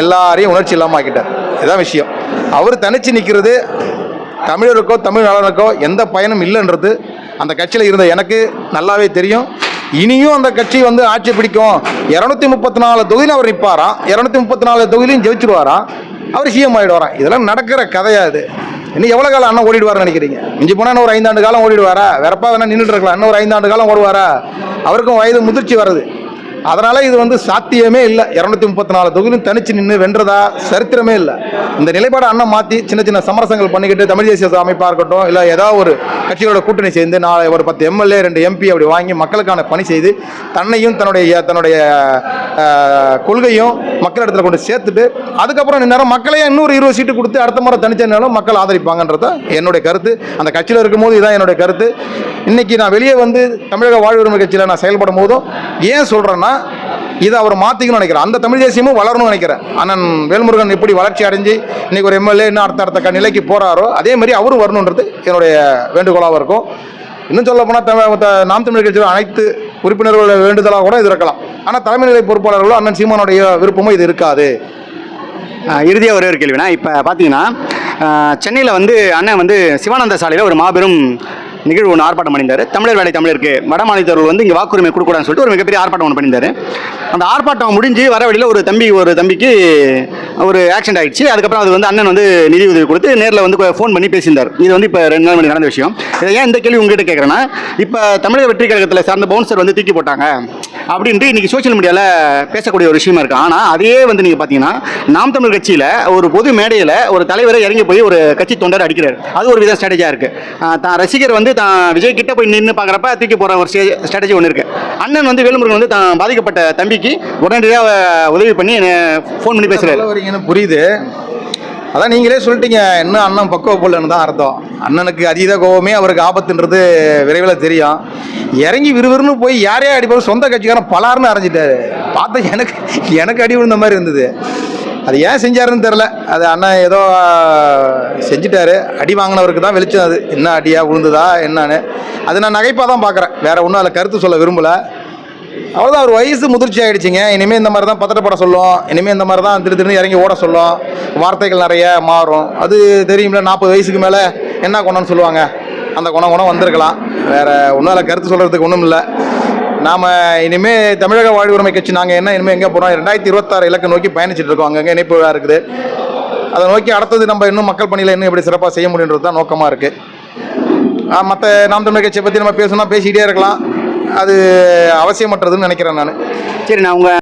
எல்லாரையும் உணர்ச்சி இல்லாமல் ஆக்கிட்டார். இதுதான் விஷயம். அவர் தனிச்சு நிற்கிறது தமிழருக்கோ தமிழ் நலனுக்கோ எந்த பயனும் இல்லைன்றது அந்த கட்சியில் இருந்த எனக்கு நல்லாவே தெரியும். இனியும் அந்த கட்சி வந்து ஆட்சி பிடிக்கும், 234 தொகுதியிலும் அவர் நிற்பாராம், 234 தொகுதியிலையும் ஜெயிச்சிருவாராம், அவர் சிஎம் ஆகிடுவாராம். இதெல்லாம் நடக்கிற கதையா இது? இன்னும் எவ்வளோ காலம் அண்ணன் ஓடிடுவார்னு நினைக்கிறீங்க? மிஞ்சி போனால் இன்னும் ஒரு 5 ஆண்டு காலம் ஓடிடுவாரா? வேறப்பா வேணா நின்றுட்டு இருக்கலாம், இன்னும் ஒரு 5 ஆண்டு காலம் ஓடுவாரா? அவருக்கும் வயது முதிர்ச்சி வருது. அதனால் இது வந்து சாத்தியமே இல்லை. 234 தொகுதியிலும் தனிச்சு நின்று வென்றதா சரித்திரமே இல்லை. இந்த நிலைப்பாடு அண்ணன் மாற்றி சின்ன சின்ன சமரசங்கள் பண்ணிக்கிட்டு தமிழ் தேசிய அமைப்பாக இருக்கட்டும், இல்லை ஏதாவது ஒரு கட்சியோட கூட்டணி சேர்ந்து ஒரு 10 எம்எல்ஏ 2 எம்பி அப்படி வாங்கி மக்களுக்கான பணி செய்து தன்னையும் தன்னுடைய கொள்கையும் மக்களிடத்தில் கொண்டு சேர்த்துட்டு அதுக்கப்புறம் நேரம் மக்களையே இன்னொரு 20 சீட்டு கொடுத்து அடுத்த முறை தனிச்சனாலும் மக்கள் ஆதரிப்பாங்கன்றத என்னுடைய கருத்து. அந்த கட்சியில் இருக்கும்போது இதுதான் என்னுடைய கருத்து. இன்னைக்கு நான் வெளியே வந்து தமிழக வாழ்வுரிமை கட்சியில் நான் செயல்படும் போதும் ஏன் சொல்கிறேன்னா, இதை அவர் மாற்றிக்கணும்னு நினைக்கிறேன். அந்த தமிழ் தேசியமும் வளரணும்னு நினைக்கிறேன். அண்ணன் வேல்முருகன் எப்படி வளர்ச்சி அடைஞ்சு இன்னைக்கு ஒரு எம்எல்ஏ இன்னும் அடுத்த நிலைக்கு போகிறாரோ அதே மாதிரி அவரும் வரணுன்றது என்னுடைய வேண்டுகோளாக இருக்கும். இன்னும் சொல்ல போனால் நாம் தமிழ் கட்சியில் அனைத்து உறுப்பினர்களோட வேண்டுதலாக கூட இது இருக்கலாம். ஆனால் தலைமை நிலை பொறுப்பாளர்களோ அண்ணன் சீமானுடைய விருப்பமும் இது இருக்காது. இறுதியாக ஒரே ஒரு கேள்வினா, இப்போ பார்த்தீங்கன்னா சென்னையில் வந்து அண்ணன் வந்து சிவானந்த சாலையில் ஒரு மாபெரும் நிகழ்வு ஒன்று ஆர்ப்பாட்டம் பண்ணியிருந்தார். தமிழர் வேலை தமிழருக்கு வட மாநிலத்தவர்கள் வந்து இங்கே வாக்குரிமை கொடுக்கூடாதுன்னு சொல்லிட்டு ஒரு மிகப்பெரிய ஆர்ப்பாட்டம் ஒன்று பண்ணியிருந்தார். அந்த ஆர்ப்பாட்டம் முடிஞ்சு வர வழியில் ஒரு தம்பிக்கு ஒரு ஆக்சிடென்ட் ஆகிடுச்சு. அதுக்கப்புறம் அது வந்து அண்ணன் வந்து நிதி உதவி கொடுத்து நேரில் வந்து ஃபோன் பண்ணி பேசியிருந்தார். இது வந்து இப்போ 2 நாள் மணி நடந்த விஷயம். இதை ஏன் இந்த கேள்வி உங்ககிட்ட கேட்குறேன்னா, இப்போ தமிழக வெற்றி கழகத்தில் சார்ந்த பவுன்சர் வந்து தூக்கி போட்டாங்க அப்படின்ட்டு இன்றைக்கி சோஷியல் மீடியாவில் பேசக்கூடிய ஒரு விஷயமா இருக்குது. ஆனால் அதே வந்து நீங்கள் பார்த்தீங்கன்னா நாம் தமிழ் கட்சியில் ஒரு பொது மேடையில் ஒரு தலைவரை இறங்கி போய் ஒரு கட்சி தொண்டர் அடிக்கிறார். அது ஒரு வித ஸ்ட்ராட்டஜியாக இருக்குது. தான் ரசிகர் வந்து தான் விஜய் கிட்ட போய் நின்று பார்க்குறப்ப தூக்கி போகிற ஒரு ஸ்ட்ராட்டஜி ஒன்று இருக்குது. அண்ணன் வந்து வேலுமுருகன் வந்து தான் பாதிக்கப்பட்ட தம்பிக்கு உடனடியாக உதவி பண்ணி ஃபோன் பண்ணி பேசுகிறாரு. புரியுது. அதான் நீங்களே சொல்லிட்டீங்க, இன்னும் அண்ணன் பக்குவ போலன்னு தான் அர்த்தம். அண்ணனுக்கு அதீத கோபமே அவருக்கு ஆபத்துன்றது விரைவில் தெரியும். இறங்கி விறுவிறுன்னு போய் யாரையா அடிப்பாரு, சொந்த கட்சிக்காரன் பலார்னு அரைஞ்சிட்டாரு. பார்த்தா எனக்கு அடி விழுந்த மாதிரி இருந்தது. அது ஏன் செஞ்சாருன்னு தெரில. அது அண்ணன் ஏதோ செஞ்சிட்டாரு. அடி வாங்கினவருக்கு தான் வெளிச்சம். அது என்ன அடியாக விழுந்ததா என்னன்னு அது நான் நகைப்பாக தான் பார்க்குறேன். வேறு ஒன்றும் அதில் கருத்து சொல்ல விரும்பலை. அவ்வளோதான். அவர் வயசு முதிர்ச்சி ஆகிடுச்சிங்க. இனிமேல் இந்த மாதிரி தான் பதட்டப்பட சொல்லும், இனிமேல் இந்த மாதிரி தான் திரு இறங்கி ஓட சொல்லும், வார்த்தைகள் நிறைய மாறும். அது தெரியுமில்ல, 40 வயசுக்கு மேலே என்ன குணம்னு சொல்லுவாங்க, அந்த குணம் வந்திருக்கலாம். வேறு ஒன்றும் அதில் கருத்து சொல்கிறதுக்கு ஒன்றும் இல்லை. நாம் இனிமேல் தமிழக வாழ்வுரிமை கட்சி நாங்கள் இனிமேல் எங்கே போகிறோம், 2026 இலக்கு நோக்கி பயணிச்சுட்டு இருக்கோம். அங்கங்கே இணைப்பு இருக்குது. அதை நோக்கி அடுத்தது நம்ம இன்னும் மக்கள் பணியில் இன்னும் எப்படி சிறப்பாக செய்ய முடியுன்றது தான் நோக்கமாக இருக்குது. மற்ற நாம் தமிழ் கட்சியை பற்றி நம்ம பேசணும்னா பேசிக்கிட்டே இருக்கலாம். அது அவசியமற்றதுன்னு நினைக்கிறேன் நான். சரி, நான் உங்கள்